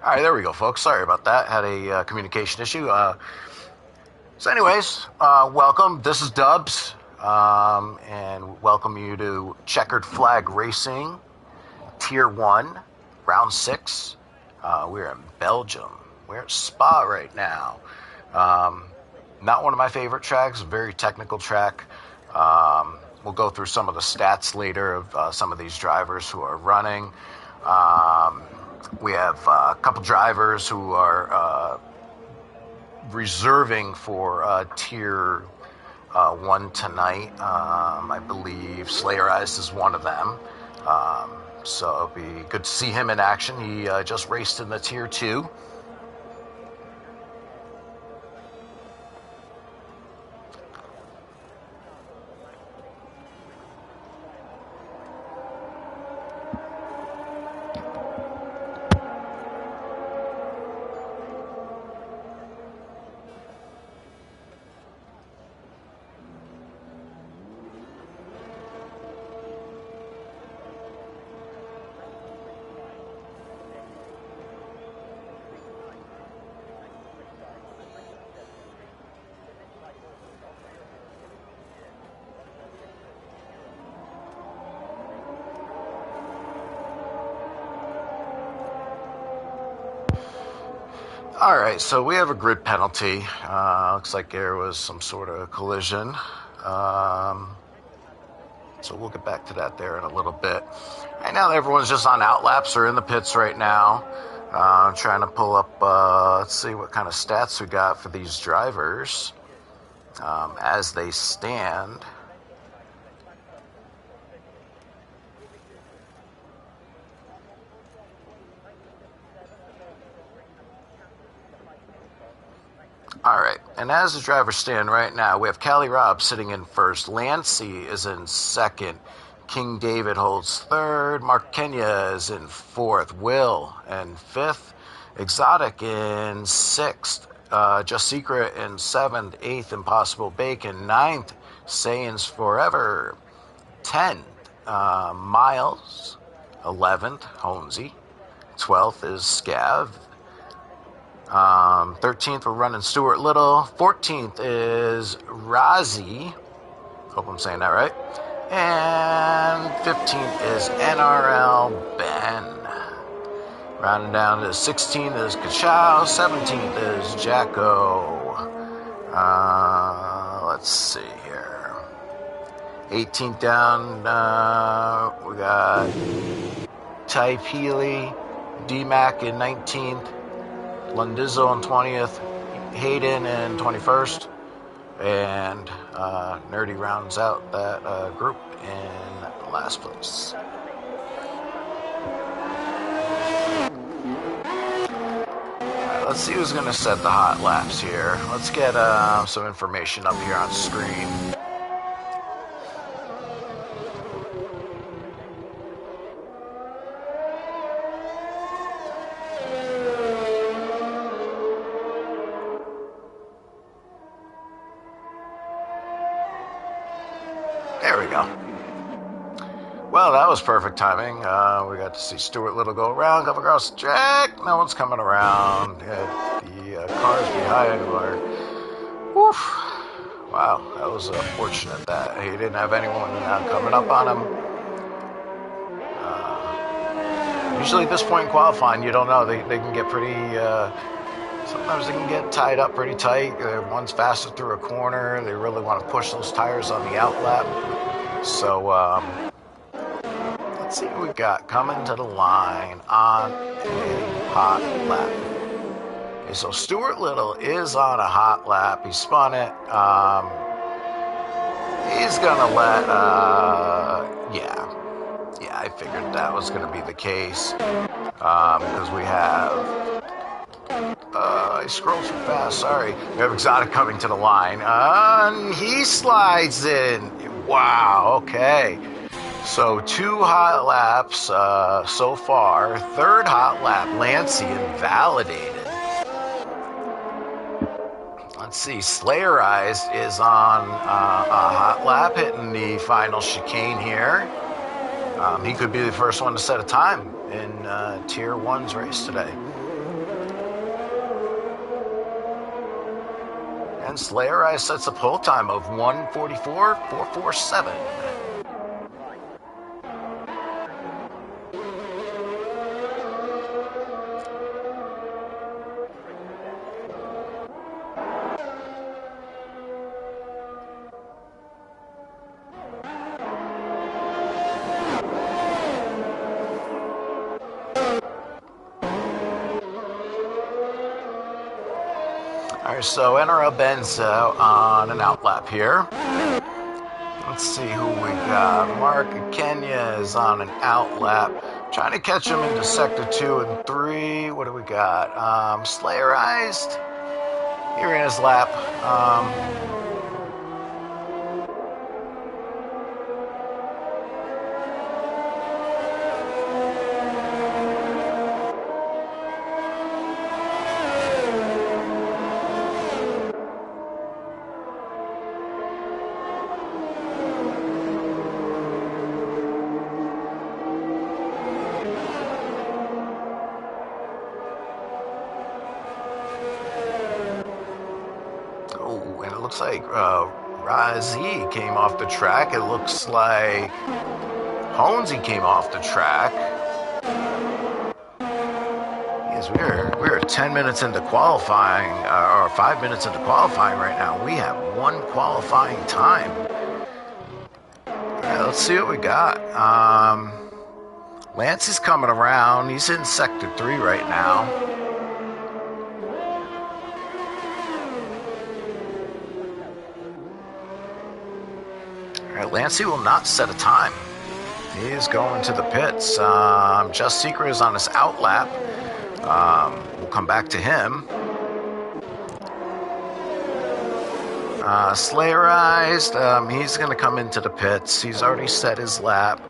All right, there we go, folks. Sorry about that. Had a communication issue. Welcome. This is Dubs, and welcome you to Checkered Flag Racing, Tier 1, Round 6. We're in Belgium. We're at Spa right now. Not one of my favorite tracks, a very technical track. We'll go through some of the stats later of some of these drivers who are running. We have a couple drivers who are reserving for Tier 1 tonight. I believe Slayerized is one of them. So it'll be good to see him in action. He just raced in the Tier 2. All right, so we have a grid penalty. Looks like there was some sort of collision. So we'll get back to that there in a little bit. Right now, everyone's just on outlaps or in the pits right now. Trying to pull up, let's see what kind of stats we got for these drivers as they stand. All right, and as the drivers stand right now, we have Callie Robb sitting in first. Lancy is in second. King David holds third. Mark Kenya is in fourth. Will in fifth. Exotic in sixth. Just Secret in seventh. Eighth, Impossible Bacon. Ninth, Sayins Forever. 10th, Miles. 11th, Holmesy. 12th is Scav. 13th, we're running Stuart Little. 14th is Razi. Hope I'm saying that right. And 15th is NRL Ben. Rounding down to 16th is Kachow. 17th is Jacko. Let's see here. 18th down, we got Type Healy. D-Mac in 19th. Lundizzo in 20th, Hayden in 21st, and Nerdy rounds out that group in last place. Alright, let's see who's going to set the hot laps here. Let's get some information up here on screen. There we go. Well, that was perfect timing. We got to see Stuart Little go around, come across the track. No one's coming around. The cars behind are... Woof. Wow, that was fortunate that he didn't have anyone coming up on him. Usually at this point in qualifying, you don't know. They can get pretty... sometimes they can get tied up pretty tight. One's faster through a corner. They really want to push those tires on the outlap. So, let's see what we got coming to the line on a hot lap. Okay, so Stuart Little is on a hot lap. He spun it. He's going to let, yeah, I figured that was going to be the case. Because we have... I scrolled too fast, sorry. We have Exotic coming to the line. And he slides in. Wow, okay. So 2 hot laps so far. Third hot lap, Lancy invalidated. Let's see, Slayerized is on a hot lap, hitting the final chicane here. He could be the first one to set a time in Tier 1's race today. and Slayer Eye sets a pole time of 1:44.447. Alright, so NRL Ben's on an outlap here. Let's see who we got. Mark Kenya is on an outlap. Trying to catch him into Sector 2 and 3. What do we got? Slayerized. Here in his lap. Oh, and it looks like Razi came off the track. It looks like Honesy came off the track. Yes, we're 10 minutes into qualifying, or 5 minutes into qualifying right now. We have one qualifying time. All right, let's see what we got. Lance is coming around. He's in Sector 3 right now. Lancey will not set a time. He is going to the pits. Just Secret is on his outlap. We'll come back to him. Slayerized, he's going to come into the pits. He's already set his lap.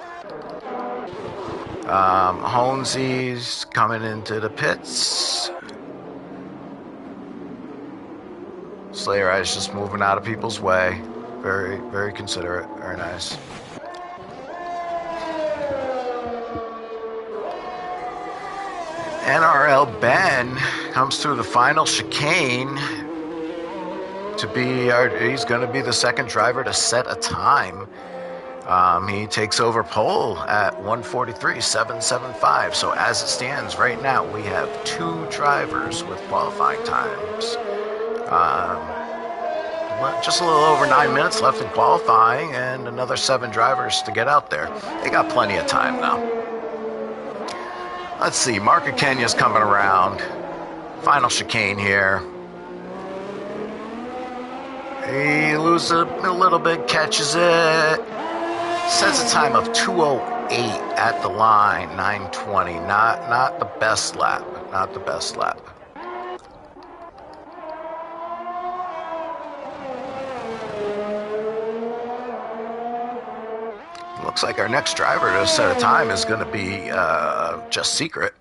Honesy's coming into the pits. Slayerized just moving out of people's way. Very, very considerate. Very nice. NRL Ben comes through the final chicane to be he's going to be the second driver to set a time. He takes over pole at 1:43.775. So as it stands right now, we have 2 drivers with qualifying times. Just a little over 9 minutes left in qualifying and another 7 drivers to get out there. They got plenty of time now. Let's see, Mark Kenya's coming around. Final chicane here. He loses a little bit, catches it. Sets a time of 2:08 at the line, 9:20. Not the best lap. Not the best lap. Looks like our next driver to set a time is going to be Just Secret.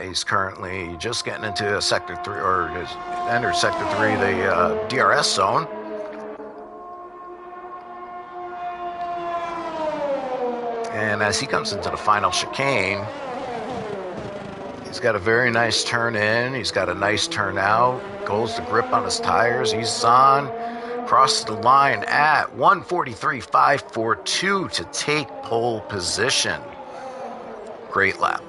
He's currently just getting into Sector 3, or has entered Sector 3, the DRS zone. And as he comes into the final chicane, he's got a very nice turn in. He's got a nice turn out. Goes the grip on his tires. He's on. Crosses the line at 1:43.542 to take pole position. Great lap.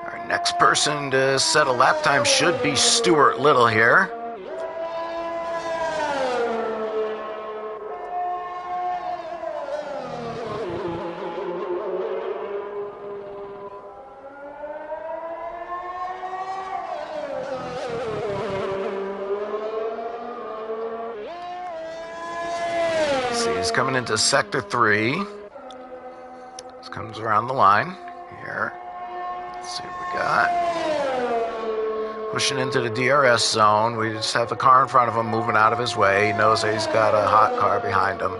Our next person to set a lap time should be Stuart Little here. He's coming into Sector 3. This comes around the line here. Let's see what we got. Pushing into the DRS zone. We just have the car in front of him moving out of his way. He knows that he's got a hot car behind him.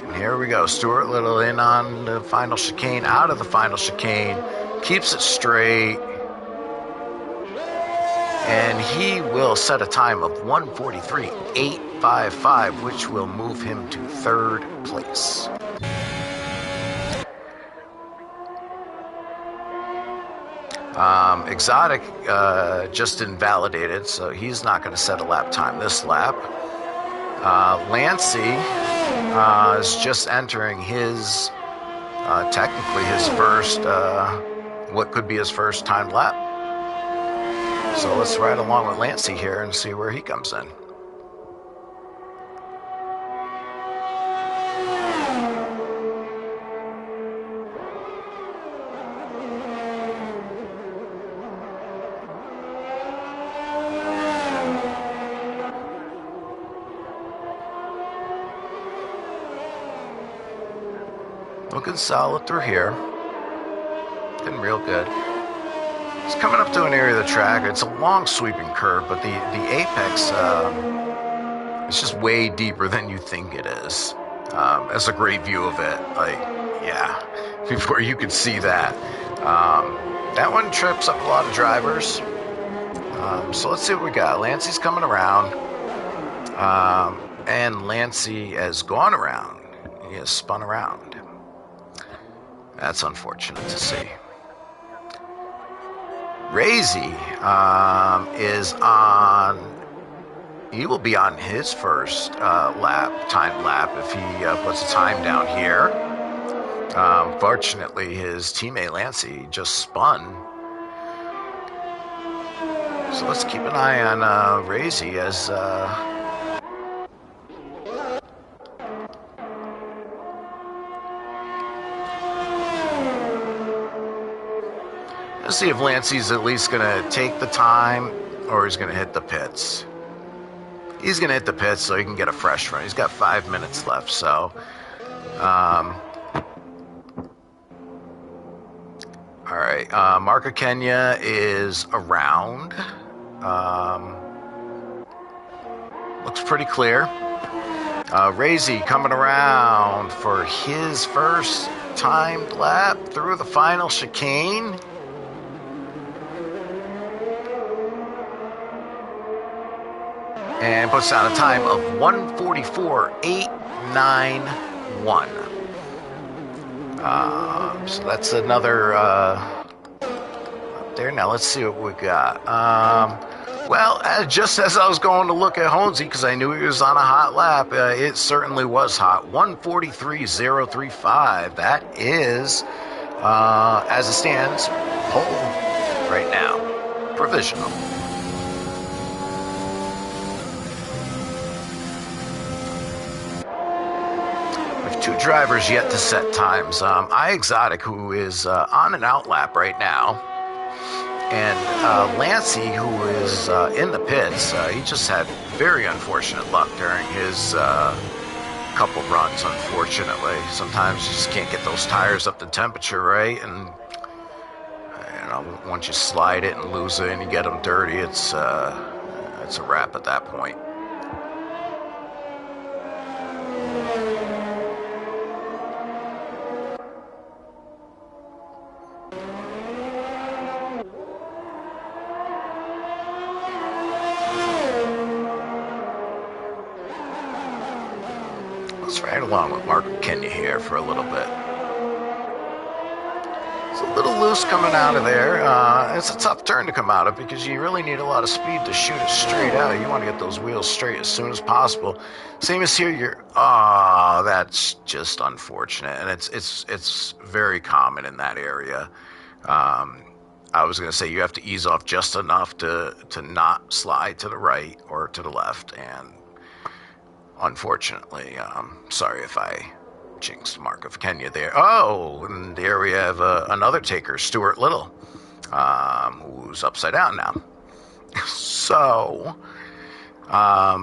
And here we go. Stuart Little in on the final chicane, out of the final chicane. Keeps it straight. And he will set a time of 1:43.855, which will move him to 3rd place. Exotic just invalidated, so he's not going to set a lap time this lap. Lancey is just entering his, technically his first, what could be his first timed lap. So let's ride along with Lancey here and see where he comes in. Looking solid through here. Looking real good. It's coming up to an area of the track. It's a long sweeping curve, but the apex it's just way deeper than you think it is. That's a great view of it. Like, yeah, before you could see that. That one trips up a lot of drivers. So let's see what we got. Lancey's coming around. And Lancey has gone around. He has spun around. That's unfortunate to see. Razy is on. He will be on his first timed lap if he puts a time down here. Fortunately, his teammate Lancey just spun. So let's keep an eye on Razy as. Let's see if Lancey's at least going to take the time or he's going to hit the pits. He's going to hit the pits so he can get a fresh run. He's got 5 minutes left, so. All right, Marco Kenya is around. Looks pretty clear. Razy coming around for his first timed lap through the final chicane. And puts down a time of 1:44.891. So that's another up there. Now let's see what we got. Well, just as I was going to look at Holmesy, because I knew he was on a hot lap, it certainly was hot. 1:43.035. That is, as it stands, pole right now. Provisional. Two drivers yet to set times. Exotic, who is on an outlap right now, and Lancey, who is in the pits. He just had very unfortunate luck during his couple runs, unfortunately. Sometimes you just can't get those tires up to temperature, right? And once you slide it and lose it and you get them dirty, it's a wrap at that point. Let's ride along with Marco Kenya here for a little bit. It's a little loose coming out of there. It's a tough turn to come out of because you really need a lot of speed to shoot it straight out. You want to get those wheels straight as soon as possible. Same as here. That's just unfortunate, and it's very common in that area. I was going to say you have to ease off just enough to not slide to the right or to the left, and unfortunately, sorry if I jinxed Mark of Kenya there. Oh, and there we have another taker, Stuart Little, who's upside down now. So,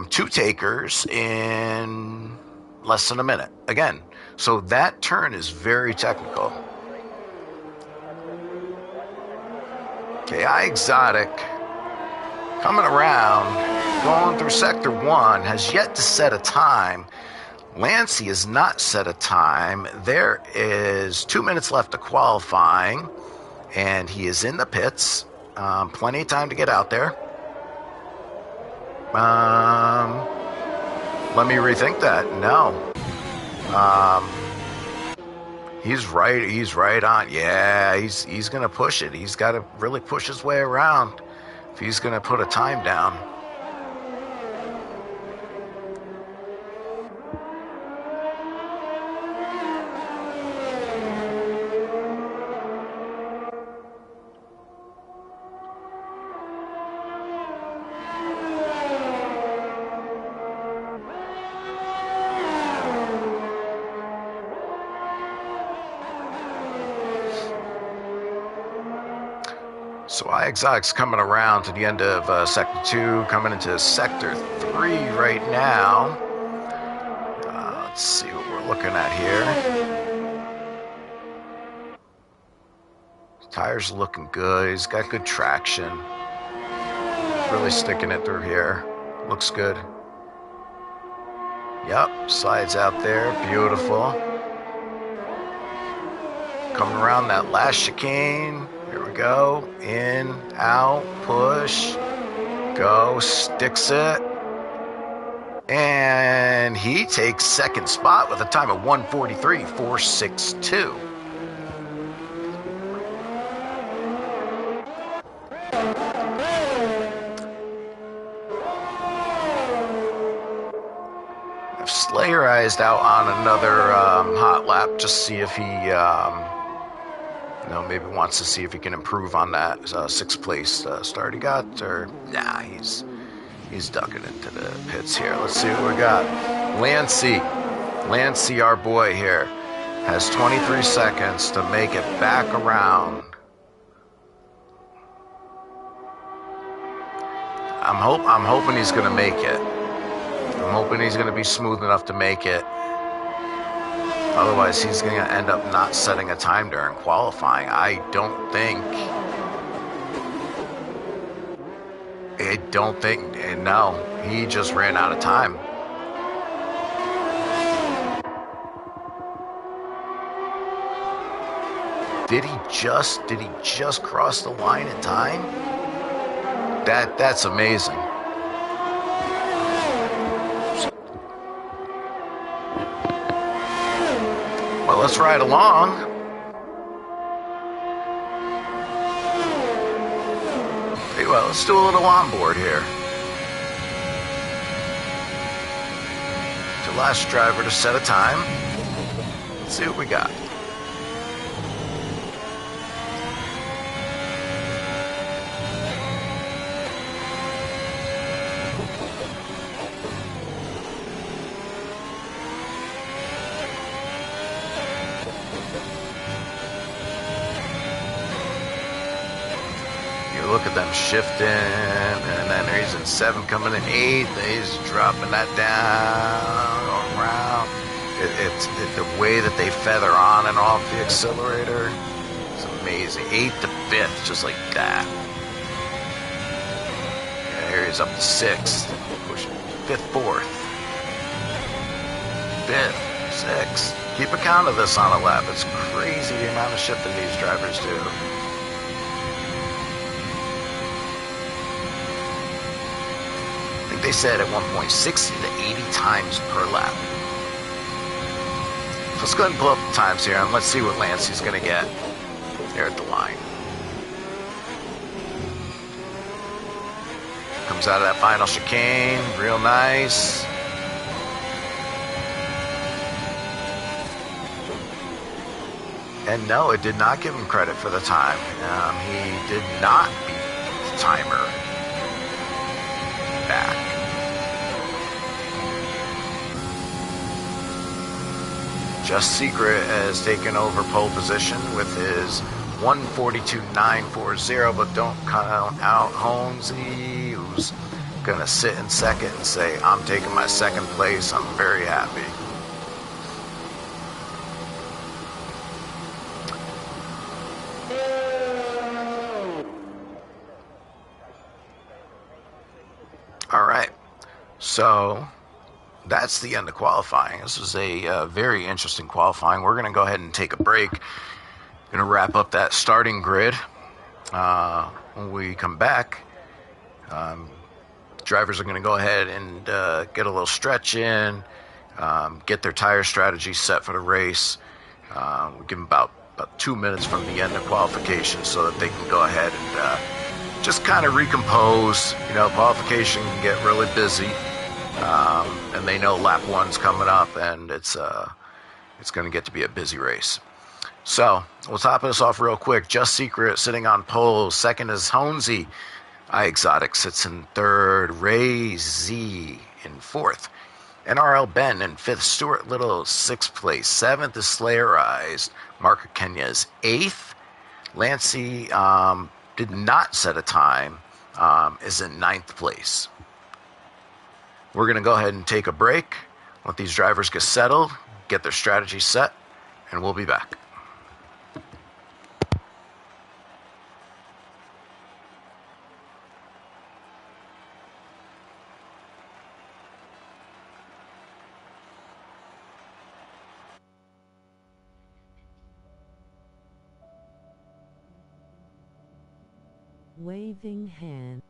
two takers in less than a minute. Again, so that turn is very technical. Okay, Exotic coming around, going through Sector 1, has yet to set a time. Lancey has not set a time. There is 2 minutes left to qualifying, and he is in the pits. Plenty of time to get out there. Let me rethink that. No. He's right on. Yeah, he's gonna push it. He's got to really push his way around if he's gonna put a time down. So Exotic's coming around to the end of Sector 2, coming into Sector 3 right now. Let's see what we're looking at here. Tires looking good. He's got good traction. Really sticking it through here. Looks good. Yep, slides out there. Beautiful. Coming around that last chicane. Here we go. In, out, push. Go, sticks it. And he takes second spot with a time of 1:43.462. I've Slayerized out on another hot lap, just see if he maybe wants to see if he can improve on that sixth place start he got, or nah, he's ducking into the pits here. Let's see what we got. Lancey, our boy here, has 23 seconds to make it back around. I'm hoping he's gonna make it. I'm hoping he's gonna be smooth enough to make it. Otherwise, he's going to end up not setting a time during qualifying. I don't think, no, he just ran out of time. Did he just cross the line in time? That's amazing. Well, let's ride along. Hey, well, let's do a little onboard here. The last driver to set a time. Let's see what we got. Look at them shifting, and then he's in 7, coming in 8. He's dropping that down, around. It's the way that they feather on and off the accelerator. It's amazing. 8th to 5th, just like that. Yeah, here he's up to 6th, pushing 5th, 4th, 5th, 6th. Keep a count of this on a lap. It's crazy the amount of shifting these drivers do. They said at one point 60 to 80 times per lap. So let's go ahead and pull up the times here and let's see what Lancey's going to get there at the line. Comes out of that final chicane, real nice. And no, it did not give him credit for the time. He did not beat the timer back. Just Secret has taken over pole position with his 1:42.940, but don't count out Holmesy, who's going to sit in second and say, I'm taking my second place. I'm very happy. All right. So that's the end of qualifying. This was a very interesting qualifying. We're going to go ahead and take a break. Going to wrap up that starting grid. When we come back, drivers are going to go ahead and get a little stretch in, get their tire strategy set for the race, We give them about 2 minutes from the end of qualification so that they can go ahead and just kind of recompose. Qualification can get really busy, and they know lap one's coming up, and it's going to get to be a busy race. So we'll top this off real quick. Just Secret sitting on pole. Second is Honesy. iExotic sits in third. Ray Z in fourth. NRL Ben in fifth. Stuart Little sixth place. Seventh is Slayerized. Mark Kenya is eighth. Lancey did not set a time. Is in ninth place. We're going to go ahead and take a break. Let these drivers get settled, get their strategy set, and we'll be back. Waving hand.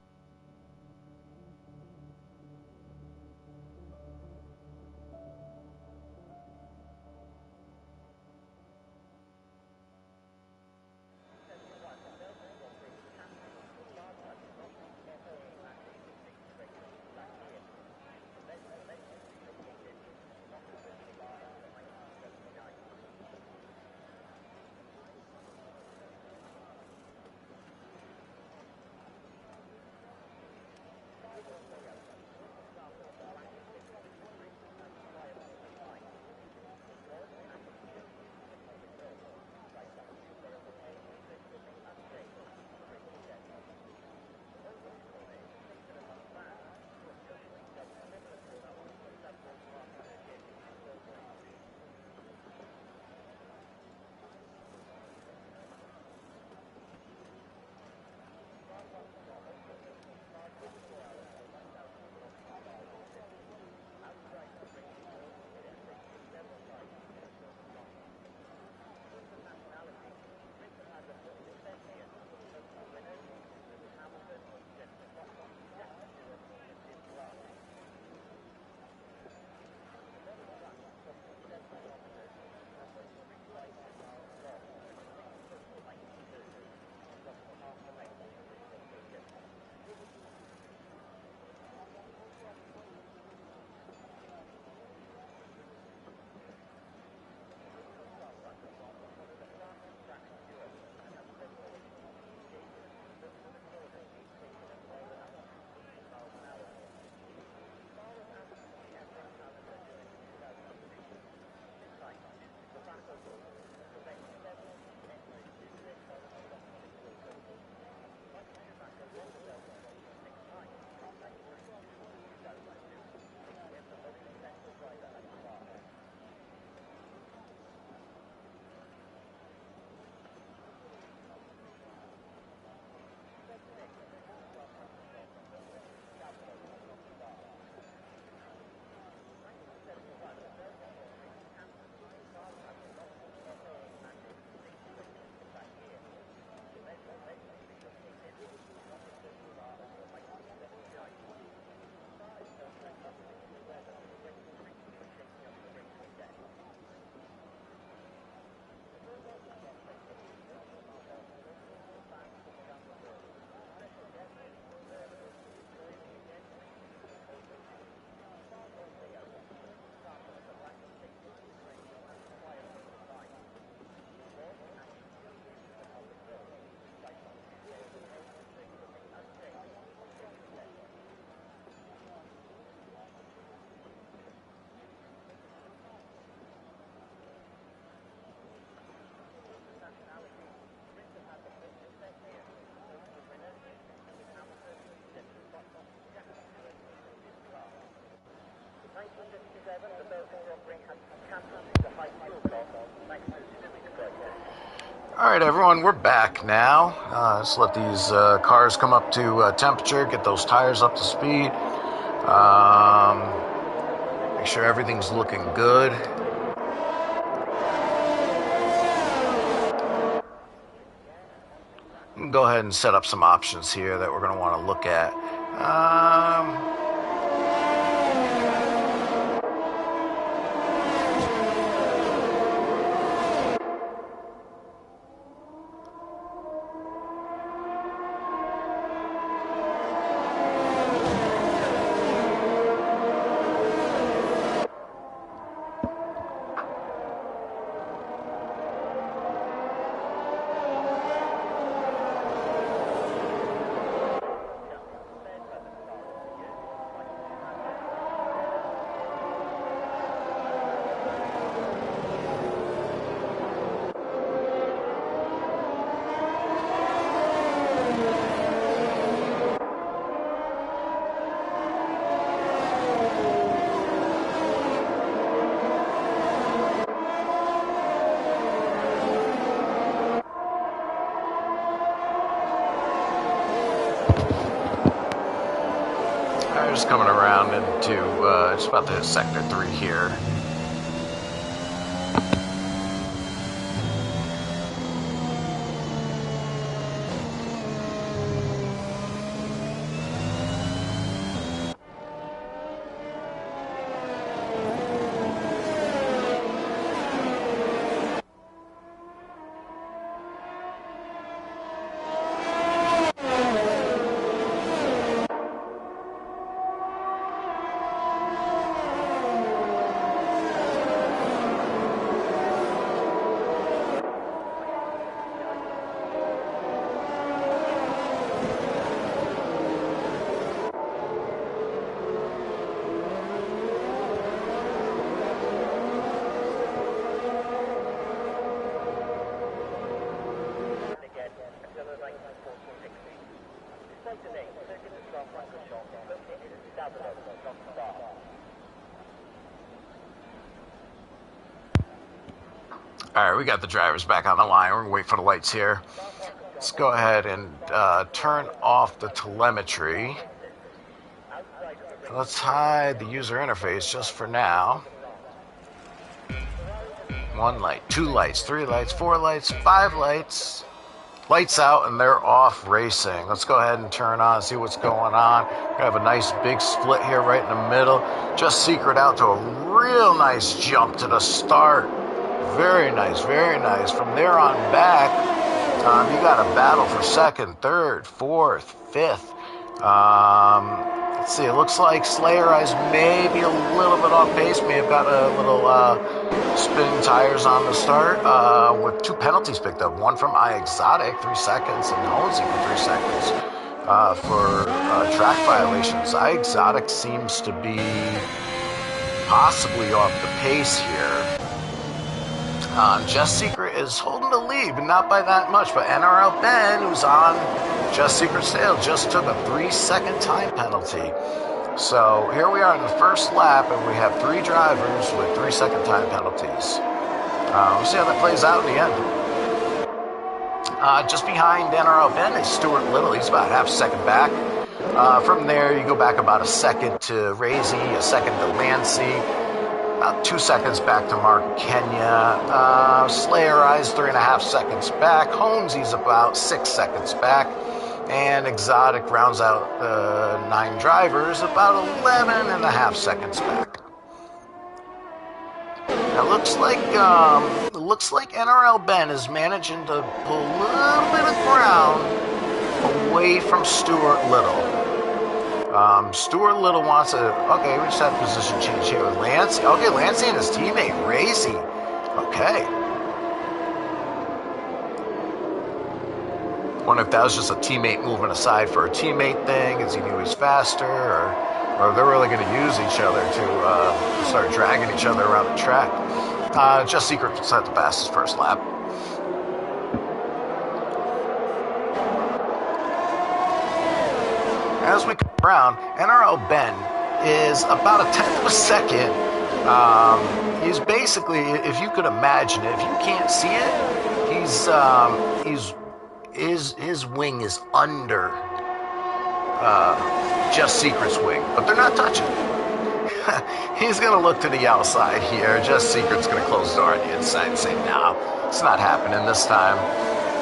All right, everyone, we're back now. Let's let these cars come up to temperature, get those tires up to speed. Make sure everything's looking good. You can go ahead and set up some options here that we're going to want to look at. just coming around into just about to hit sector 3 here. All right, we got the drivers back on the line. We're going to wait for the lights here. Let's go ahead and turn off the telemetry. Let's hide the user interface just for now. 1 light, 2 lights, 3 lights, 4 lights, 5 lights. Lights out and they're off racing. Let's go ahead and turn on, see what's going on. We have a nice big split here right in the middle. Just Secret out to a real nice jump to the start. Very nice, very nice. From there on back, you got a battle for second, third, fourth, fifth. Let's see, it looks like Slayer Eyes may be a little bit off pace, may have got a little spinning tires on the start, with 2 penalties picked up. One from iExotic, 3 seconds, and Holsey for 3 seconds for track violations. iExotic seems to be possibly off the pace here. Just Secret is holding the lead, but not by that much. But NRL Ben, who's on Just Secret's tail, just took a 3-second time penalty. So here we are in the first lap, and we have 3 drivers with 3-second time penalties. We'll see how that plays out in the end. Just behind NRL Ben is Stuart Little. He's about half a second back. From there, you go back about a second to Razy, a second to Lancy. About 2 seconds back to Mark Kenya. Slayer Eyes 3.5 seconds back. Holmesy's about 6 seconds back. And Exotic rounds out 9 drivers, about 11.5 seconds back. Now looks like NRL Ben is managing to pull a little bit of ground away from Stuart Little. Stuart Little wants to... Okay, we just had a position change here with Lance. Okay, Lance and his teammate, Razy. Okay. Wonder if that was just a teammate moving aside for a teammate thing, as he knew he's faster, or they're really going to use each other to start dragging each other around the track. Just Secret set the fastest first lap. As we come around, NRL Ben is about 1/10 of a second. He's basically, if you could imagine it, if you can't see it, his wing is under Just Secret's wing, but they're not touching. He's going to look to the outside here. Just Secret's going to close the door on the inside and say, no, it's not happening this time.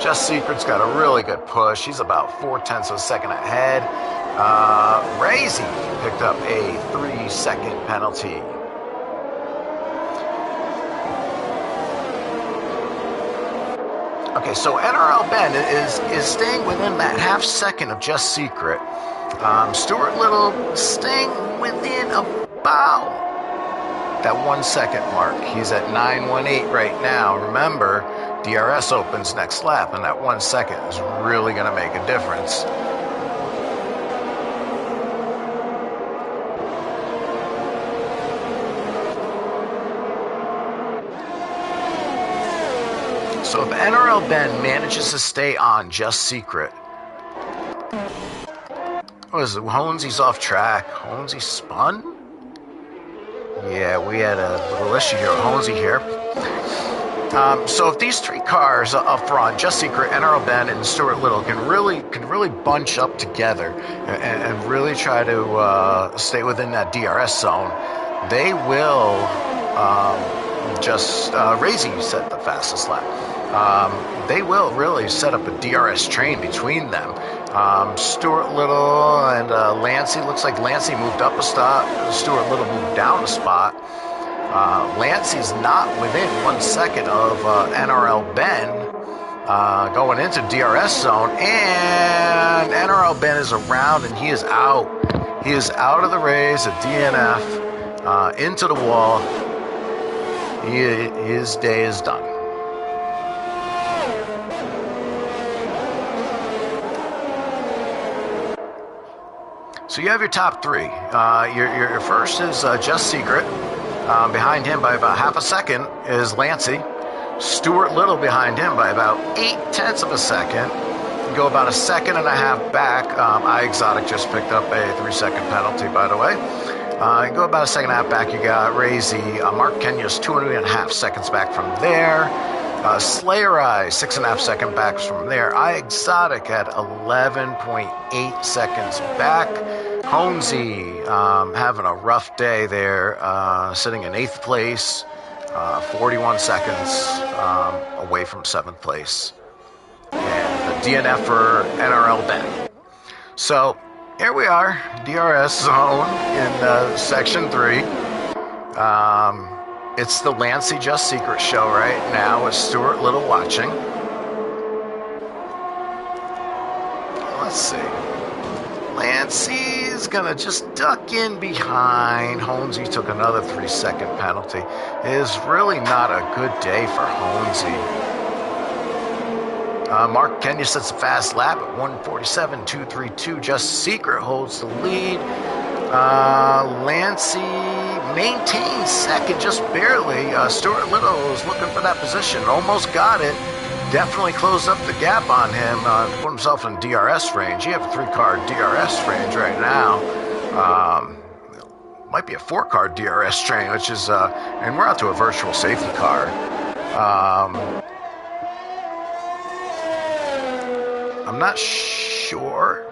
Just Secret's got a really good push. He's about 0.4 of a second ahead. Razy picked up a 3-second penalty. Okay, so NRL Ben is staying within that half second of Just Secret. Stuart Little staying within about that 1 second mark. He's at 9:18 right now. Remember, DRS opens next lap, and that 1 second is really going to make a difference. So if NRL Ben manages to stay on Just Secret, what is it? Holmesy's off track. Holmesy spun? Yeah, we had a little issue here with Holmesy here. So if these three cars up front, Just Secret, NRL Ben, and Stuart Little, can really bunch up together and really try to stay within that DRS zone, they will Razy set the fastest lap. They will really set up a DRS train between them. Stuart Little and Lancey. Looks like Lancey moved up a spot. Stuart Little moved down a spot. Lancey's not within 1 second of NRL Ben going into DRS zone, and NRL Ben is around and he is out. He is out of the race at DNF, into the wall. His day is done. So you have your top three. Your first is Just Secret. Behind him by about half a second is Lancey. Stuart Little behind him by about 0.8 of a second. You go about a second and a half back. iExotic just picked up a 3-second penalty, by the way. You go about a second and a half back. You got Razy. Mark Kenya's 2.5 seconds back from there. Slayer Eye, 6.5 second backs from there. iExotic at 11.8 seconds back. Honesy having a rough day there, sitting in 8th place, 41 seconds away from 7th place. And the DNF for NRL Ben. So here we are, DRS zone in Section 3. It's the Lancey Just Secret show right now with Stuart Little watching. Let's see. Lancey's gonna just duck in behind. Honesy took another 3-second penalty. It is really not a good day for Honesy. Mark Kenya sets a fast lap at 1:47.232. Just Secret holds the lead. Lancey maintains second, just barely. Stuart Little is looking for that position. Almost got it. Definitely closed up the gap on him. Put himself in DRS range. You have a 3-car DRS range right now. Might be a 4-car DRS train, which is, and we're out to a virtual safety car. I'm not sure.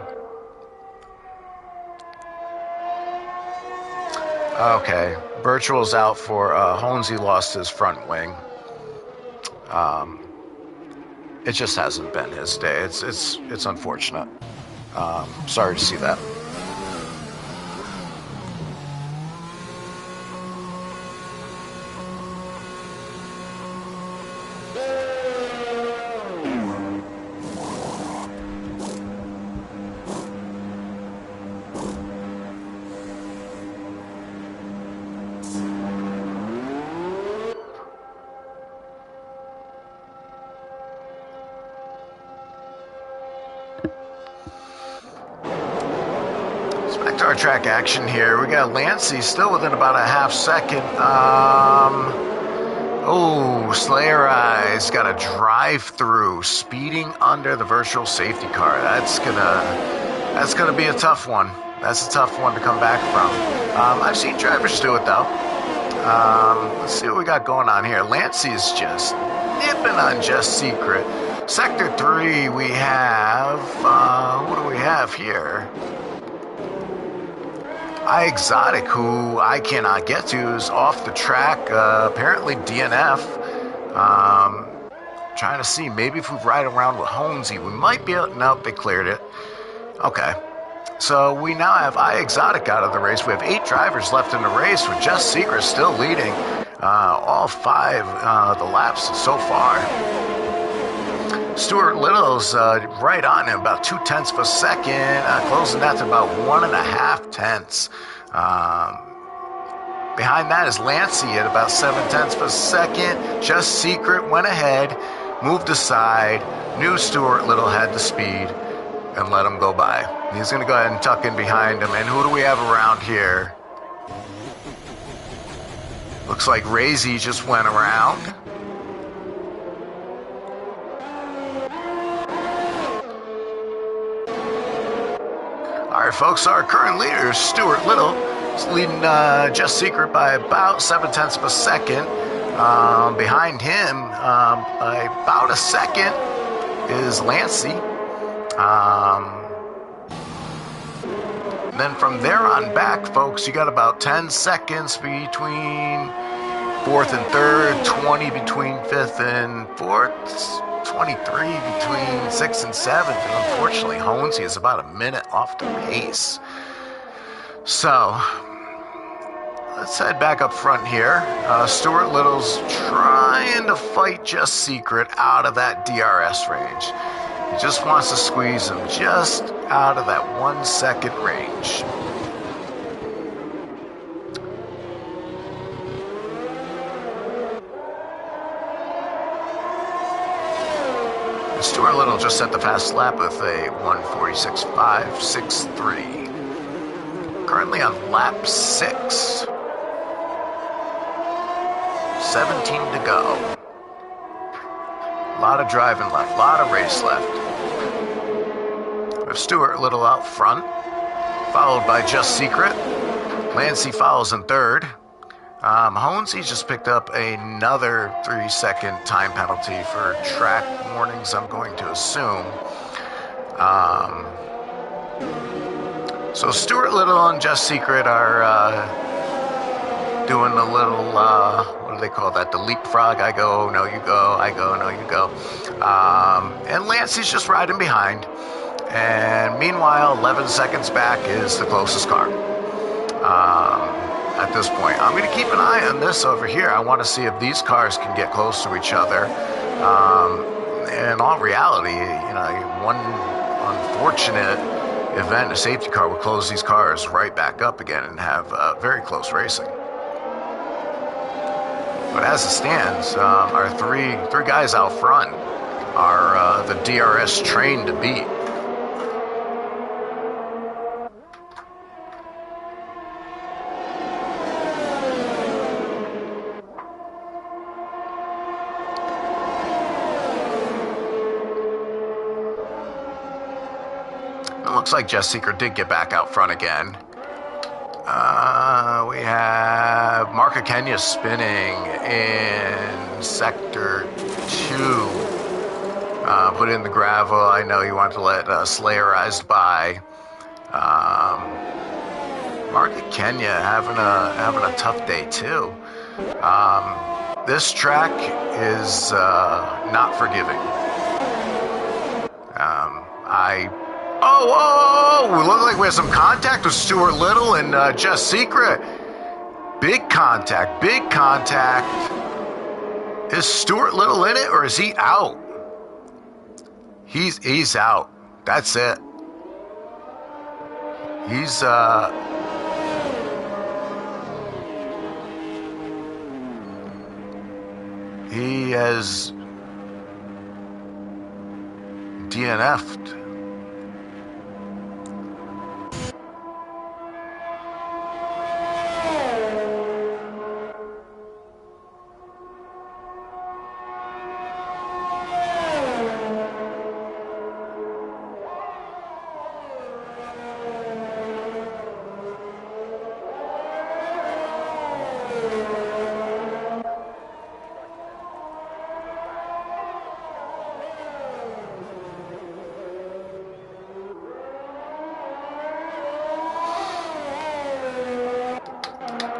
Okay, virtual's out for Honesy lost his front wing. It just hasn't been his day. It's unfortunate. Sorry to see that. Back to our track action here. We got Lancey still within about a half second. Slayer Eyes got a drive-through, speeding under the virtual safety car. That's gonna be a tough one. That's a tough one to come back from. I've seen drivers do it though. Let's see what we got going on here. Lancey's just nipping on Just Secret. Sector 3, we have what do we have here? iExotic, who I cannot get to, is off the track. Apparently DNF. Trying to see, maybe if we ride around with Honesy, we might be able. Nope, they cleared it. Okay. So we now have iExotic out of the race. We have 8 drivers left in the race, with Just Secret still leading all 5 the laps so far. Stuart Little's right on him, about 0.2 of a second, closing that to about 1.5. Behind that is Lancey at about 0.7 of a second. Just Secret went ahead, moved aside, knew Stuart Little had the speed, and let him go by. He's going to go ahead and tuck in behind him. And who do we have around here? Looks like Razy just went around. All right, folks, our current leader is Stuart Little. He's leading Just Secret by about 0.7 of a second. Behind him, by about a second, is Lancey. Then from there on back, folks, you got about 10 seconds between fourth and third, 20 between fifth and fourth, 23 between sixth and seventh, and unfortunately, Honesy is about a minute off the pace. So, let's head back up front here. Stuart Little's trying to fight Just Secret out of that DRS range. He just wants to squeeze him just out of that 1 second range. Stuart Little just set the fast lap with a 1:46.563. Currently on lap 6. 17 to go. A lot of driving left, a lot of race left. We have Stuart Little out front, followed by Just Secret. Lancey follows in third. Honesy just picked up another 3-second time penalty for track warnings, I'm going to assume. So Stuart Little and Just Secret are doing a little, what do they call that? The leapfrog. I go, no, you go. I go, no, you go. And Lancey's just riding behind. And meanwhile, 11 seconds back is the closest car. At this point, I'm going to keep an eye on this over here. I want to see if these cars can get close to each other. In all reality, one unfortunate event, a safety car would close these cars right back up again and have very close racing. But as it stands, our three guys out front are the DRS train to beat. It looks like Just Secret did get back out front again. We have Marca Kenya spinning in sector 2. Put in the gravel. I know you want to let Slayerized by. Marca Kenya having a tough day too. This track is not forgiving. Oh, we look like we have some contact with Stuart Little and Just Secret. Big contact. Is Stuart Little in it or is he out? He's out. That's it. He has DNF'd.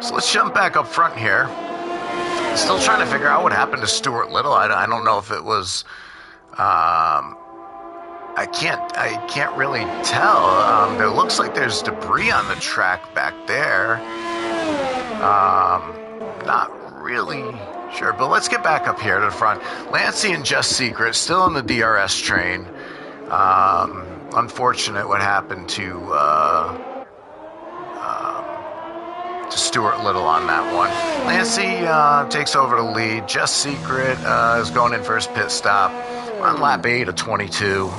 So let's jump back up front here. Still trying to figure out what happened to Stuart Little. I don't know if it was. I can't really tell. There looks like there's debris on the track back there. Not really sure, but let's get back up here to the front. Lancey and Just Secret still in the DRS train. Unfortunate what happened to Stuart Little on that one. Lancey takes over the lead. Just Secret is going in for his pit stop. We're on lap 8 of 22.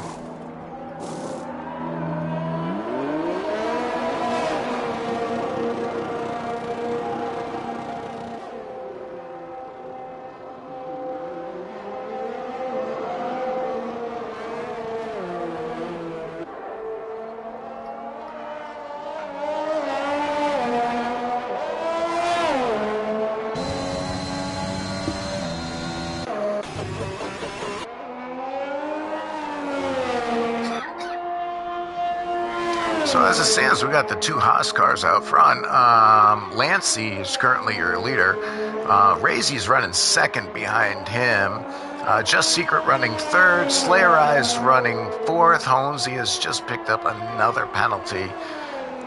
So as it stands, we got the two Haas cars out front. Lancey is currently your leader. Razy's running second behind him. Just Secret running third. Slayer Eyes running fourth. Honesy has just picked up another penalty.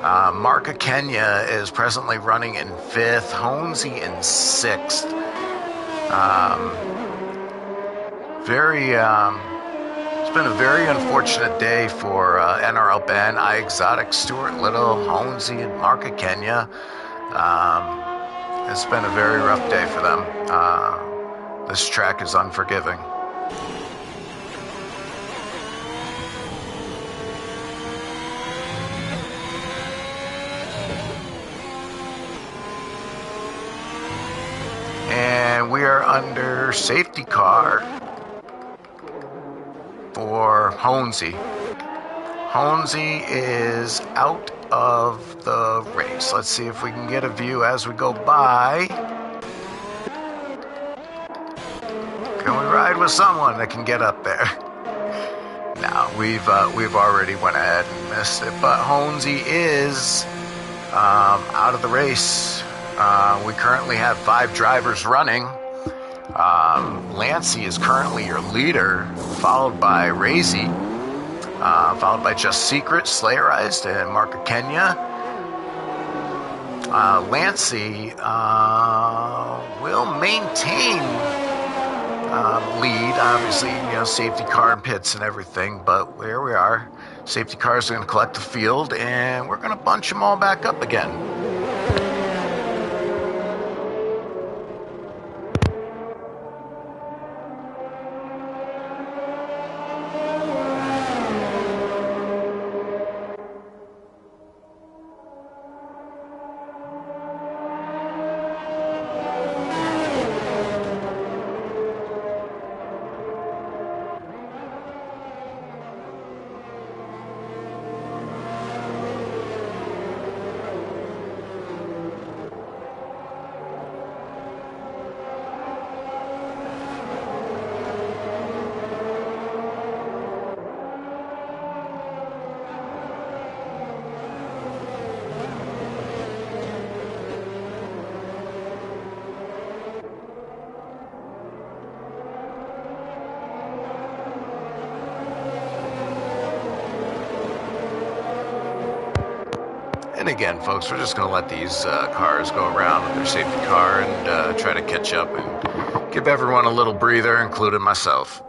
Marca Kenya is presently running in fifth. Honesy in sixth. It's been a very unfortunate day for NRL Ben, Exotic, Stuart Little, Honesy, and Marca Kenya. It's been a very rough day for them. This track is unforgiving. And we are under safety car for Honesy. Honesy is out of the race. Let's see if we can get a view as we go by. Can we ride with someone that can get up there? No, we've already went ahead and missed it. But Honesy is out of the race. We currently have 5 drivers running. Lancey is currently your leader, followed by Razy, followed by Just Secret, Slayerized, and Marca Kenya. Lancey will maintain lead, obviously, safety car and pits and everything, but where we are, safety car is going to collect the field, and we're going to bunch them all back up again. And again, folks, we're just going to let these cars go around with their safety car and try to catch up and give everyone a little breather, including myself.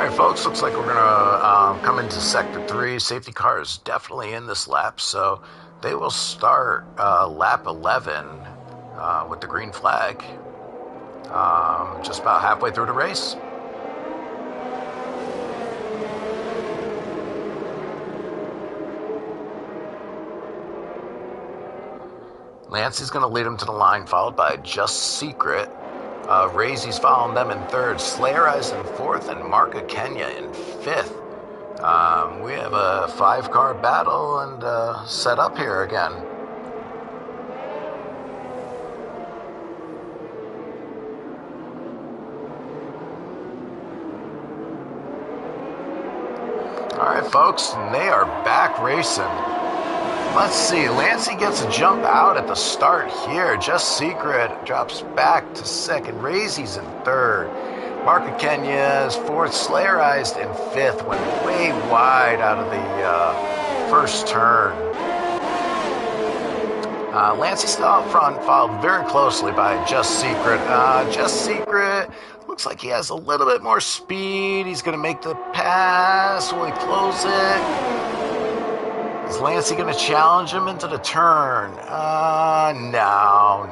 right, folks, looks like we're going to come into Sector 3. Safety car is definitely in this lap, so they will start lap 11 with the green flag. Just about halfway through the race. Lancey's going to lead him to the line, followed by Just Secret. Razy's following them in third, Slayer Eyes in fourth, and Marca Kenya in fifth. We have a 5-car battle and set up here again. All right, folks, and they are back racing. Let's see, Lancey gets a jump out at the start here. Just Secret drops back to second. Razy's in third. Marca Kenya is fourth. Slayer Eyes in fifth. Went way wide out of the first turn. Lancey still out front, followed very closely by Just Secret. Just Secret looks like he has a little bit more speed. He's going to make the pass. Will he close it? Is Lancey going to challenge him into the turn? No.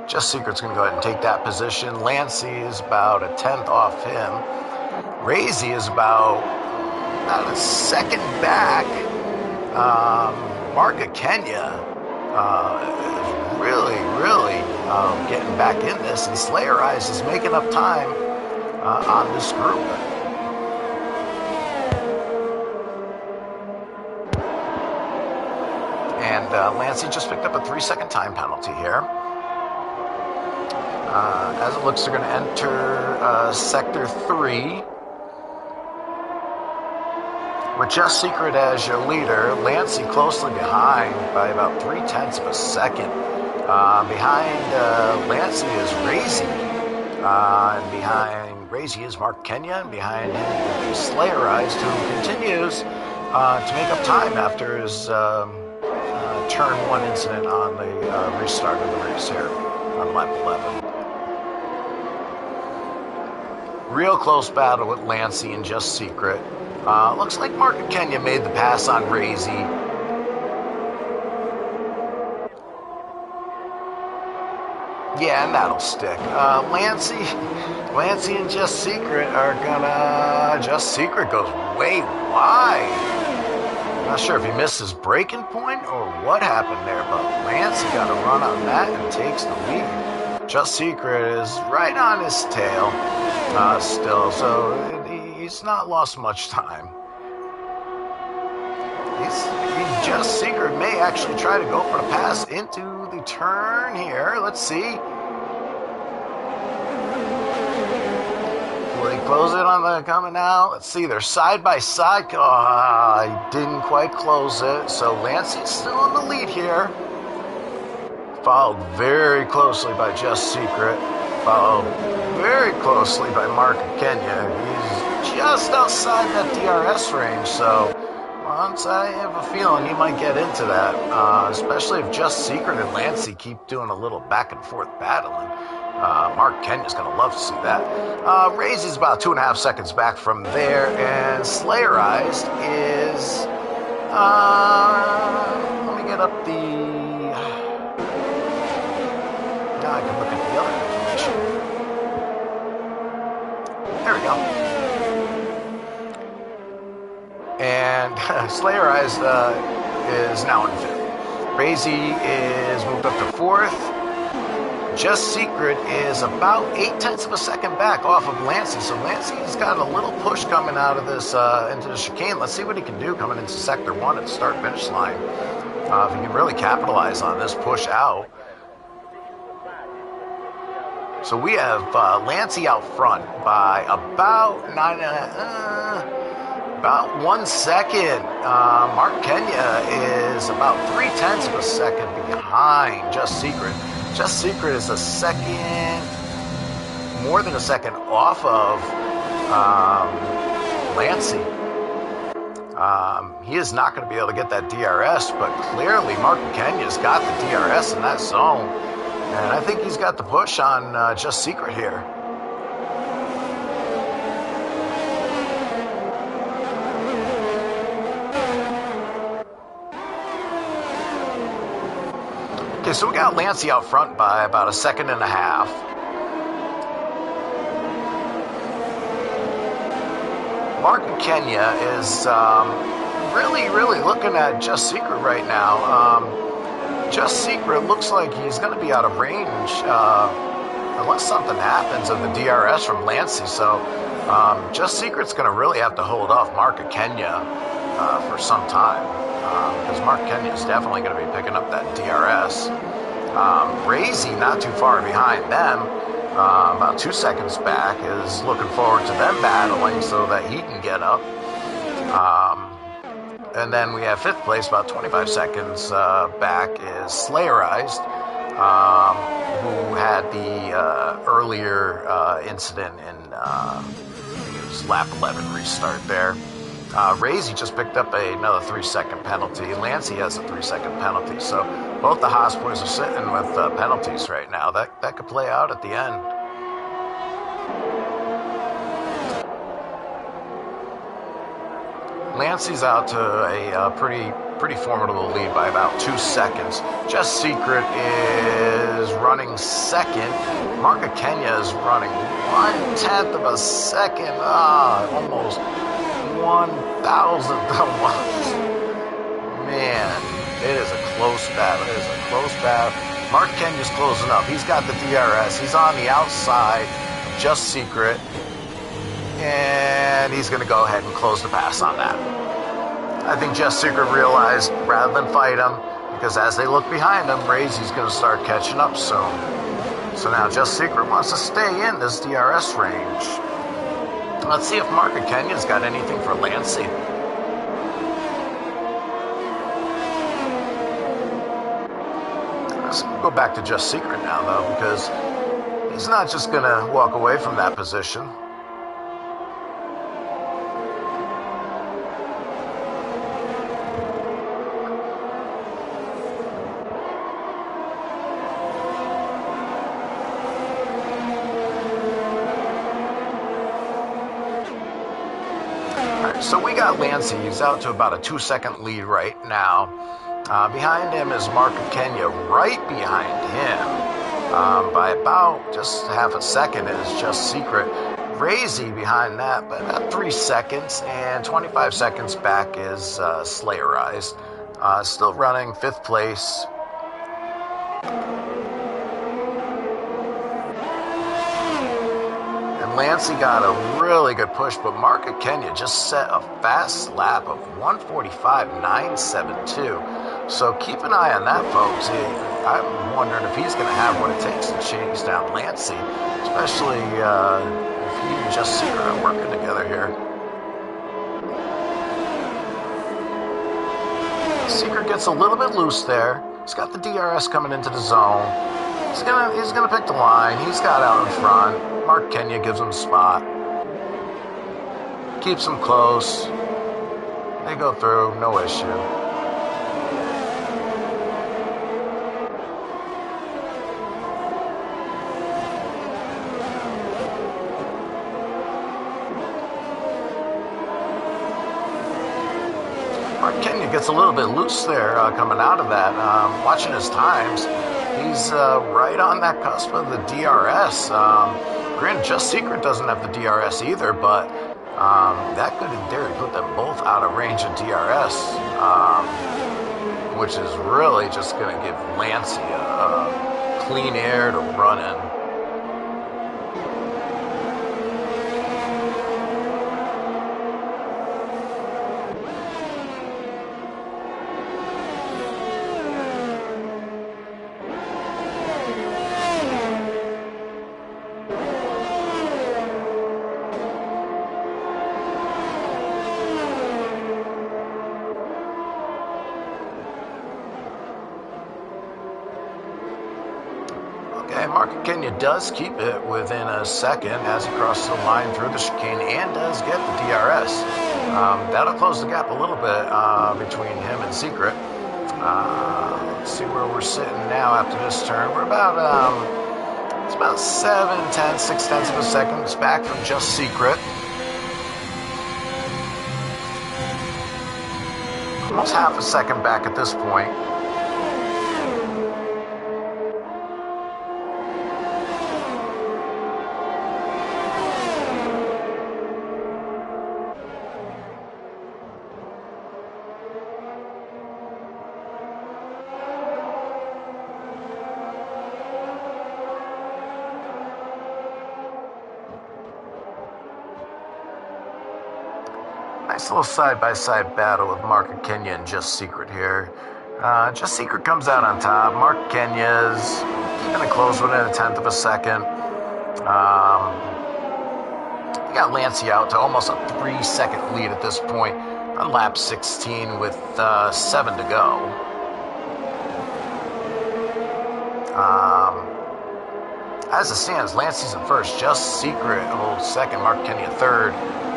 Just Secret's going to go ahead and take that position. Lancey is about a 10th off him. Razy is about a second back. Marca Kenya is really getting back in this, and Slayer Eyes is making up time on this group. And Lancey just picked up a 3-second time penalty here. As it looks, they're going to enter Sector 3. With Just Secret as your leader, Lancey closely behind by about 0.3 of a second. Behind Lancey is Razy. And behind Razy is Mark Kenya. And behind him is Slayer Eyes, who continues to make up time after his turn 1 incident on the restart of the race here on lap 11. Real close battle with Lancey and Just Secret. Looks like Marca Kenya made the pass on Razy. Yeah, and that'll stick. Lancey and Just Secret are gonna... Just Secret goes way wide. Not sure if he missed his braking point or what happened there, but Lancey got a run on that and takes the lead. Just Secret is right on his tail still, so he's not lost much time. Just Secret may actually try to go for the pass into the turn here. Let's see. Will he close it on the coming out? Let's see, they're side by side. He didn't quite close it, so Lancey's still in the lead here. Followed very closely by Just Secret. Followed very closely by Marca Kenya. He's just outside that DRS range, so once I have a feeling he might get into that, especially if Just Secret and Lancey keep doing a little back and forth battling. Mark Kenya's going to love to see that. Razy's about 2.5 seconds back from there, and Slayer Eyes is... let me get up the... Now I can look at the other information. There we go. And Slayer Eyes is now in 5th. Razy is moved up to 4th. Just Secret is about 0.8 of a second back off of Lancey. So Lancey's got a little push coming out of this into the chicane. Let's see what he can do coming into Sector 1 at the start-finish line. If he can really capitalize on this push out. So we have Lancey out front by about about 1 second. Mark Kenya is about 0.3 of a second behind Just Secret. Just Secret is a second, more than a second off of Lancey. He is not going to be able to get that DRS, but clearly Mark Kenya's got the DRS in that zone. And I think he's got the push on Just Secret here. Okay, so we got Lancey out front by about a second and a half. Mark Kenya is really looking at Just Secret right now. Just Secret looks like he's going to be out of range unless something happens of the DRS from Lancey. So Just Secret's going to really have to hold off Mark Kenya for some time because Mark Kenya is definitely going to be picking up that DRS. Razy, not too far behind them, about 2 seconds back, is looking forward to them battling so that he can get up. And then we have fifth place, about 25 seconds back, is Slayerized, who had the earlier incident in his lap 11 restart there. Razy just picked up another 3-second penalty. Lancey has a 3-second penalty. So both the Haas boys are sitting with penalties right now. That could play out at the end. Lancey's out to a pretty formidable lead by about 2 seconds. Just Secret is running second. Mark Kenya is running 1/10 of a second. Almost 1,000th of one. Man, it is a close battle. It is a close battle. Mark Kenya's closing up. He's got the DRS. He's on the outside of Just Secret. And he's going to go ahead and close the pass on that. I think Just Secret realized rather than fight him, because as they look behind him, Razy's going to start catching up soon. So now Just Secret wants to stay in this DRS range. Let's see if Mark Kenya's got anything for Lancey. Let's go back to Just Secret now, though, because he's not just going to walk away from that position. So we got Lancey. He's out to about a 2-second lead right now. Behind him is Mark Kenya. Right behind him, by about just half a second, is Just Secret. Razy behind that by about 3 seconds, and 25 seconds back is Slayerized. Still running 5th place. Lancey got a really good push, but Mark Kenya just set a fast lap of 1:45.972. So keep an eye on that, folks. I'm wondering if he's going to have what it takes to chase down Lancey, especially if he and Just Secret are working together here. Secret gets a little bit loose there. He's got the DRS coming into the zone. He's gonna pick the line. He's got out in front. Mark Kenya gives him a spot. Keeps him close. They go through, no issue. Mark Kenya gets a little bit loose there coming out of that. Watching his times, he's right on that cusp of the DRS. Granted, Just Secret doesn't have the DRS either, but that could in theory put them both out of range of DRS, which is really just going to give Lancey a clean air to run in. Mark Kenya does keep it within a second as he crosses the line through the chicane and does get the DRS. That'll close the gap a little bit between him and Secret. Let's see where we're sitting now after this turn. We're about, it's about 6/10 of a second. It's back from Just Secret. Almost half a second back at this point. little side-by-side battle with Mark Kenya and Just Secret here. Just Secret comes out on top. Mark Kenya's keeping it close within a tenth of a second. He got Lancey out to almost a 3-second lead at this point on lap 16 with 7 to go. As it stands, Lancey's in first. Just Secret holds second. Mark Kenya third.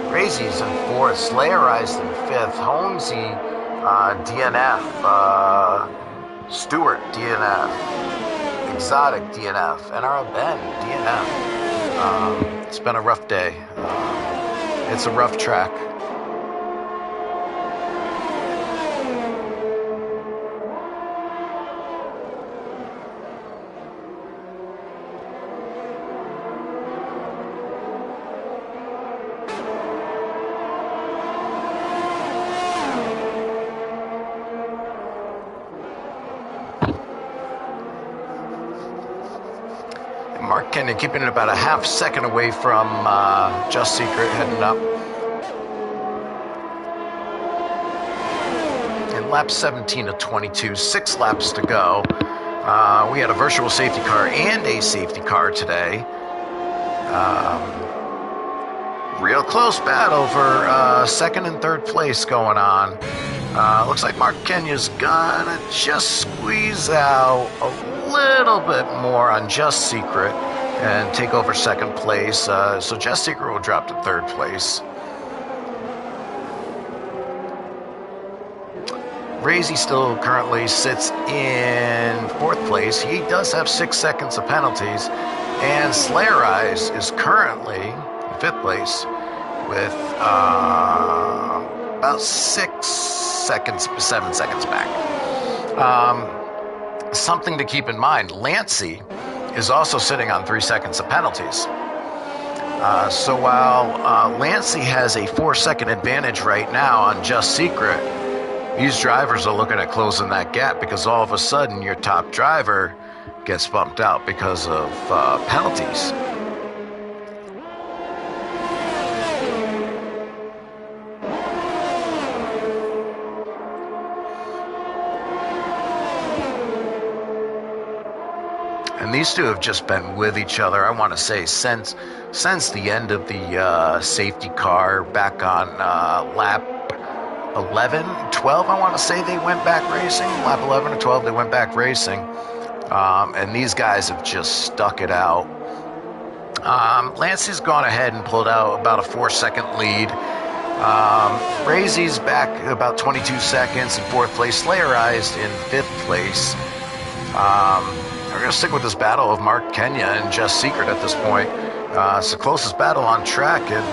Crazy's in fourth. Slayerized in fifth. Holmesy, DNF. Stewart, DNF. Exotic, DNF. NRL Ben, DNF. It's been a rough day. It's a rough track. Mark Kenya keeping it about a half second away from Just Secret heading up. And lap 17 of 22, 6 laps to go. We had a virtual safety car and a safety car today. Real close battle for second and third place going on. Looks like Mark Kenya's gonna just squeeze out a little bit more on Just Secret and take over second place. So Just Secret will drop to third place. Razy still currently sits in fourth place. He does have 6 seconds of penalties. And Slayer Eyes is currently in fifth place with about 6 seconds, 7 seconds back. Something to keep in mind, Lancey is also sitting on 3 seconds of penalties. So while Lancey has a 4-second advantage right now on Just Secret, these drivers are looking at closing that gap because all of a sudden your top driver gets bumped out because of penalties. And these two have just been with each other, I want to say, since the end of the safety car back on lap 11, 12, I want to say they went back racing. Lap 11 or 12, they went back racing. And these guys have just stuck it out. Lancey's gone ahead and pulled out about a 4-second lead. Razy's back about 22 seconds in fourth place. Slayerized in fifth place. We're going to stick with this battle of Mark Kenya and Just Secret at this point. It's the closest battle on track, and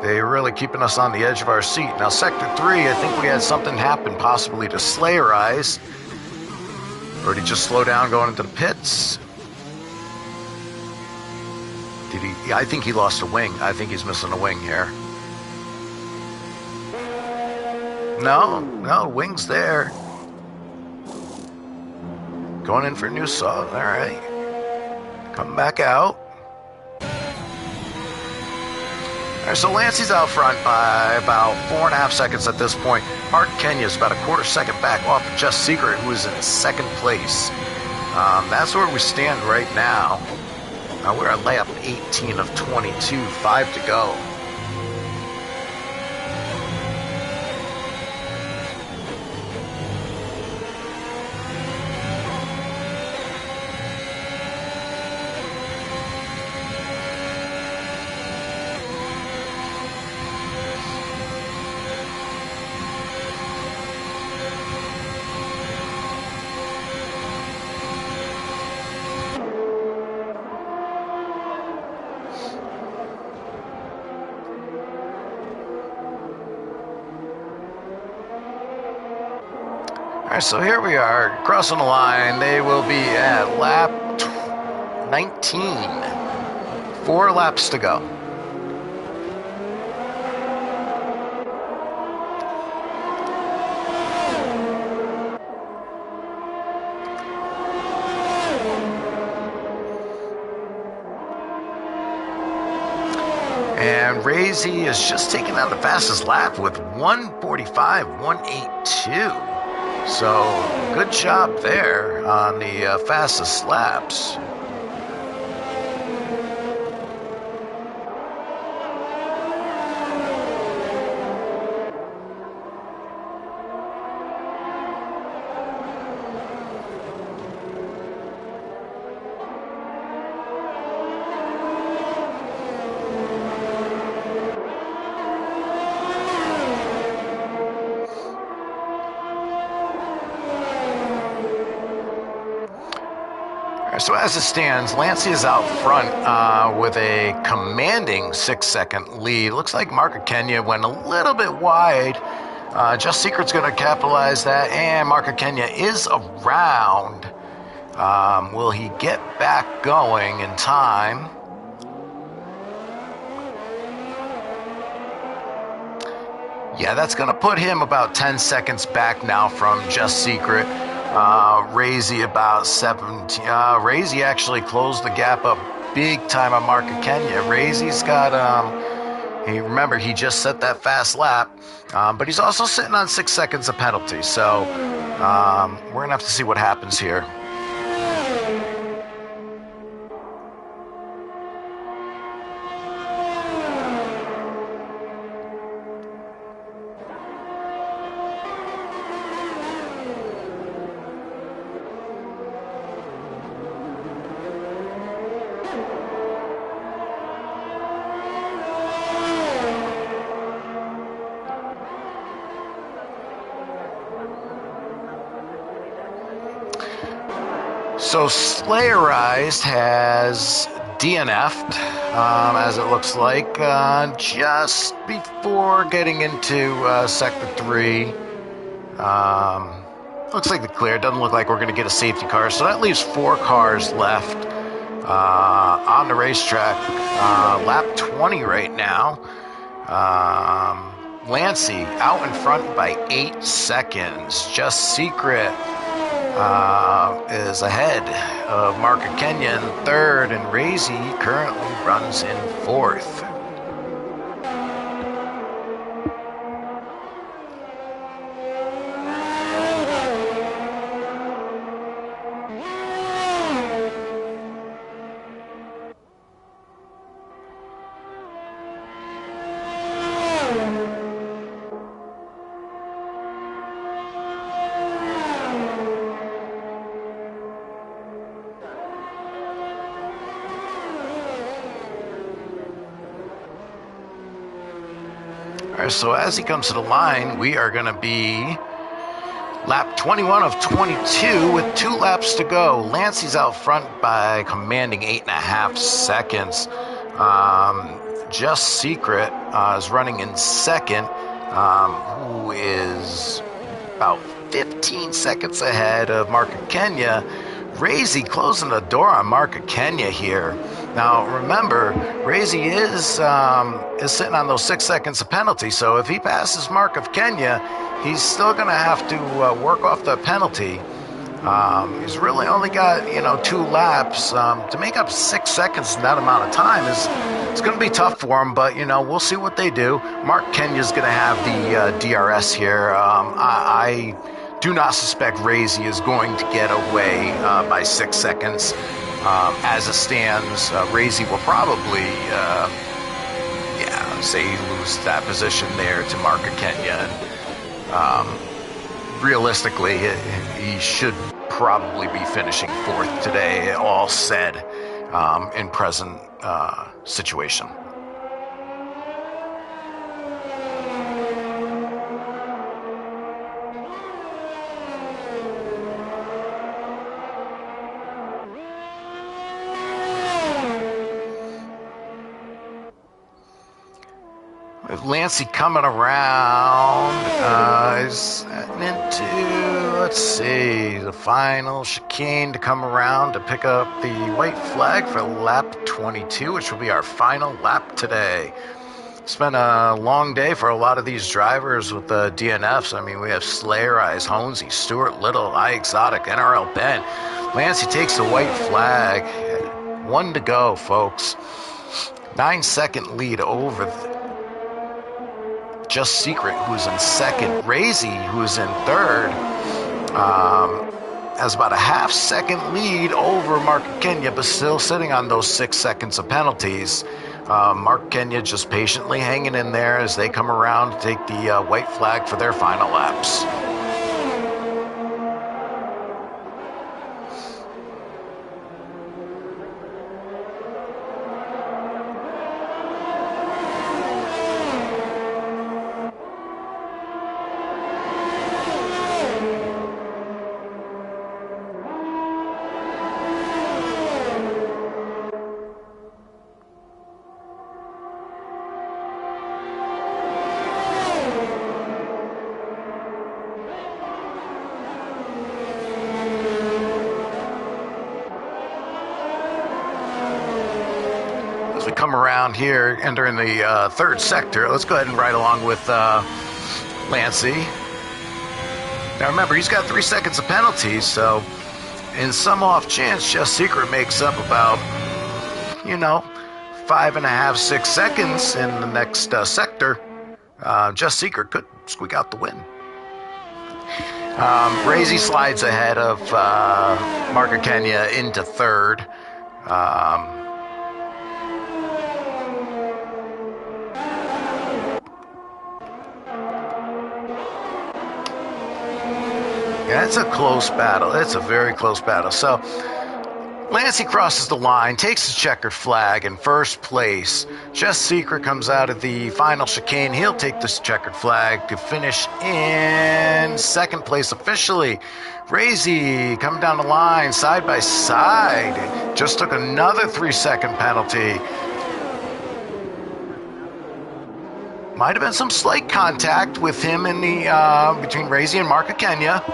they're really keeping us on the edge of our seat. Now, Sector 3, I think we had something happen possibly to Slayerize. Or did he just slow down going into the pits? Did he? Yeah, I think he lost a wing. I think he's missing a wing here. No, wing's there. Going in for a new song. All right. Come back out. All right, so Lancey's out front by about 4.5 seconds at this point. Mark Kenya's about a quarter second back off of Just Secret, who is in second place. That's where we stand right now. We're at lap 18 of 22, 5 to go. All right, so here we are, crossing the line. They will be at lap 19. 4 laps to go. And Razy is just taking out the fastest lap with 1:45.182. So good job there on the fastest laps. So as it stands, Lancey is out front with a commanding 6-second lead. Looks like Mark Kenya went a little bit wide. Just Secret's going to capitalize that, and Mark Kenya is around. Will he get back going in time? Yeah, that's going to put him about 10 seconds back now from Just Secret. Razy about 17. Razy actually closed the gap up big time on Mark Kenya. Razy's got, remember, he just set that fast lap, but he's also sitting on 6 seconds of penalty. So we're going to have to see what happens here. So Slayerized has DNF'd, as it looks like, just before getting into Sector 3. Looks like the clear. Doesn't look like we're going to get a safety car, so that leaves 4 cars left on the racetrack. Lap 20 right now. Lancey out in front by 8 seconds. Just Secret is ahead of Mark Kenya in 3rd, and Razy currently runs in 4th. So as he comes to the line, we are going to be lap 21 of 22 with 2 laps to go. Lancey's out front by commanding 8.5 seconds. Just Secret is running in 2nd, who is about 15 seconds ahead of Mark Kenya. Razy closing the door on Mark Kenya here. Now, remember, Razy is sitting on those 6 seconds of penalty, so if he passes Mark of Kenya, he's still going to have to work off the penalty. He's really only got, 2 laps. To make up 6 seconds in that amount of time it's going to be tough for him, but, we'll see what they do. Mark Kenya's going to have the DRS here. I do not suspect Razy is going to get away by 6 seconds. As it stands, Razy will probably, say he loses that position there to Mark Kenya. Realistically, he should probably be finishing 4th today, all said, in present situation. With Lancey coming around, he's into, let's see, the final chicane to come around to pick up the white flag for lap 22, which will be our final lap today. It's been a long day for a lot of these drivers with the DNFs. I mean, we have Slayer Eyes, Honesy, Stuart Little, iExotic, NRL Ben. Lancey takes the white flag. 1 to go, folks. 9-second lead over Just Secret, who's in second. Razy, who's in third, has about a half-second lead over Mark Kenya, but still sitting on those 6 seconds of penalties. Mark Kenya just patiently hanging in there as they come around to take the white flag for their final laps. We come around here, entering the third sector. Let's go ahead and ride along with Lancey. Now remember, he's got 3 seconds of penalties, so in some off chance, Just Secret makes up about, 5.5, 6 seconds in the next sector. Just Secret could squeak out the win. Razy slides ahead of Mark Kenya into third. Yeah, it's a close battle. It's a very close battle. So Lancey crosses the line, takes the checkered flag in first place. Just Secret comes out of the final chicane. He'll take this checkered flag to finish in second place officially. Razy coming down the line side by side. Just took another 3-second penalty. Might have been some slight contact with him in the between Razy and Mark Kenya.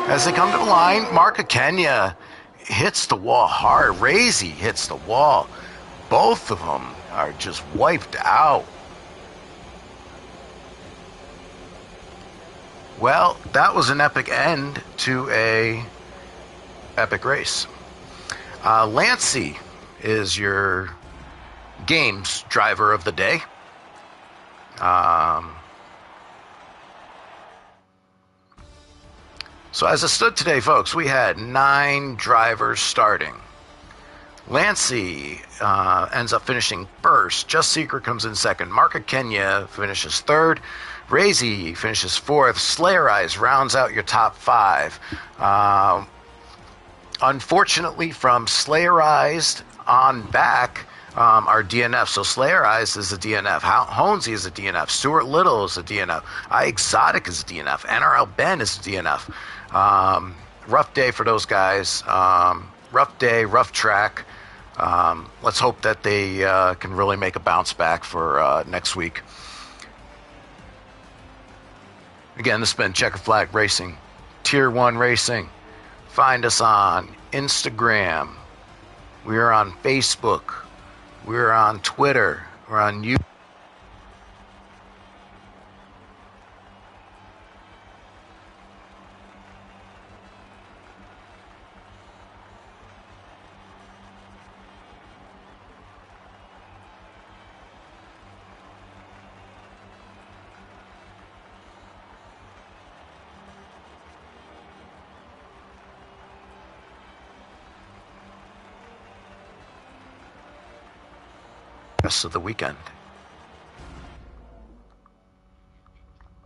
As they come to the line, Mark Kenya hits the wall hard. Razy hits the wall. Both of them are just wiped out. Well, that was an epic end to a epic race. Lancey is your games driver of the day. So as it stood today, folks, we had 9 drivers starting. Lancey ends up finishing first. Just Secret comes in second. Mark Kenya finishes third. Razy finishes fourth. Slayer Eyes rounds out your top 5. Unfortunately, from Slayer Eyes on back, are DNF. So Slayer Eyes is a DNF. Honesy is a DNF. Stuart Little is a DNF. Exotic is a DNF. NRL Ben is a DNF. Rough day for those guys. Rough day, rough track. Let's hope that they can really make a bounce back for next week. Again, this has been Checker Flag Racing, Tier 1 Racing. Find us on Instagram. We are on Facebook. We're on Twitter. We're on YouTube. Rest of the weekend.